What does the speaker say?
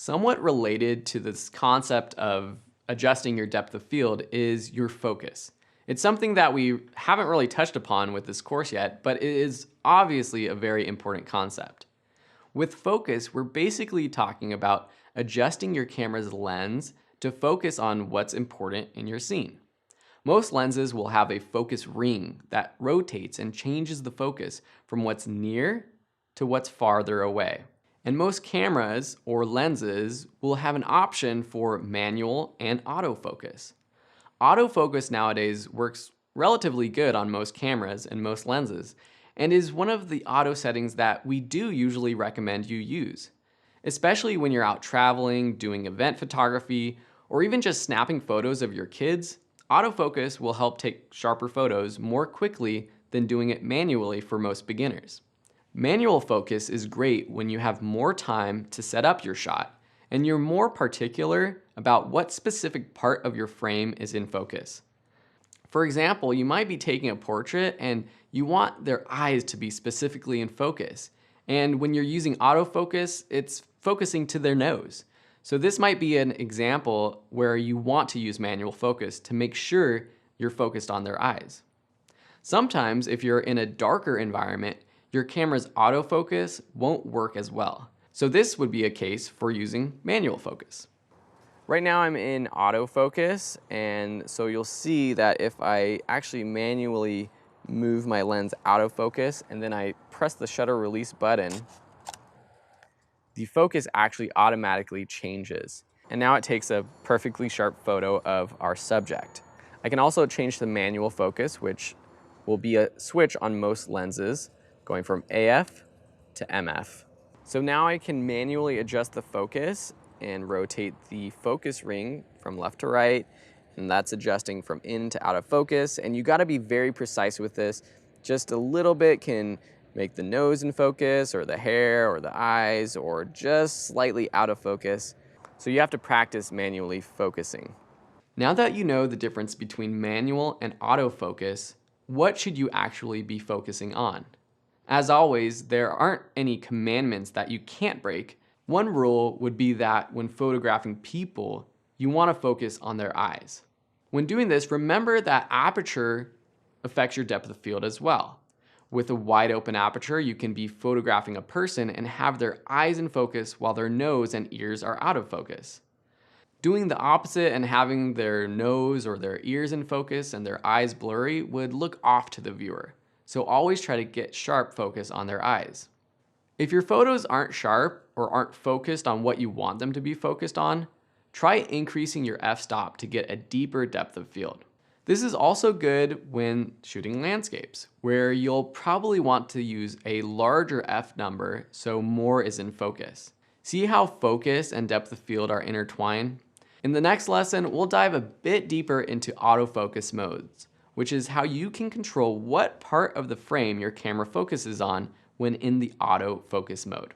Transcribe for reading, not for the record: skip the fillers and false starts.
Somewhat related to this concept of adjusting your depth of field is your focus. It's something that we haven't really touched upon with this course yet, but it is obviously a very important concept. With focus, we're basically talking about adjusting your camera's lens to focus on what's important in your scene. Most lenses will have a focus ring that rotates and changes the focus from what's near to what's farther away. And most cameras or lenses will have an option for manual and autofocus. Autofocus nowadays works relatively good on most cameras and most lenses, and is one of the auto settings that we do usually recommend you use. Especially when you're out traveling, doing event photography, or even just snapping photos of your kids, autofocus will help take sharper photos more quickly than doing it manually for most beginners. Manual focus is great when you have more time to set up your shot and you're more particular about what specific part of your frame is in focus. For example, you might be taking a portrait and you want their eyes to be specifically in focus. And when you're using autofocus, it's focusing to their nose. So this might be an example where you want to use manual focus to make sure you're focused on their eyes. Sometimes if you're in a darker environment, your camera's autofocus won't work as well. So this would be a case for using manual focus. Right now I'm in autofocus, and so you'll see that if I actually manually move my lens out of focus and then I press the shutter release button, the focus actually automatically changes. And now it takes a perfectly sharp photo of our subject. I can also change the manual focus, which will be a switch on most lenses, going from AF to MF. So now I can manually adjust the focus and rotate the focus ring from left to right, and that's adjusting from in to out of focus. And you gotta be very precise with this. Just a little bit can make the nose in focus, or the hair, or the eyes, or just slightly out of focus. So you have to practice manually focusing. Now that you know the difference between manual and autofocus, what should you actually be focusing on? As always, there aren't any commandments that you can't break. One rule would be that when photographing people, you want to focus on their eyes. When doing this, remember that aperture affects your depth of field as well. With a wide open aperture, you can be photographing a person and have their eyes in focus while their nose and ears are out of focus. Doing the opposite and having their nose or their ears in focus and their eyes blurry would look off to the viewer. So always try to get sharp focus on their eyes. If your photos aren't sharp or aren't focused on what you want them to be focused on, try increasing your f-stop to get a deeper depth of field. This is also good when shooting landscapes, where you'll probably want to use a larger f number so more is in focus. See how focus and depth of field are intertwined? In the next lesson, we'll dive a bit deeper into autofocus modes, which is how you can control what part of the frame your camera focuses on when in the autofocus mode.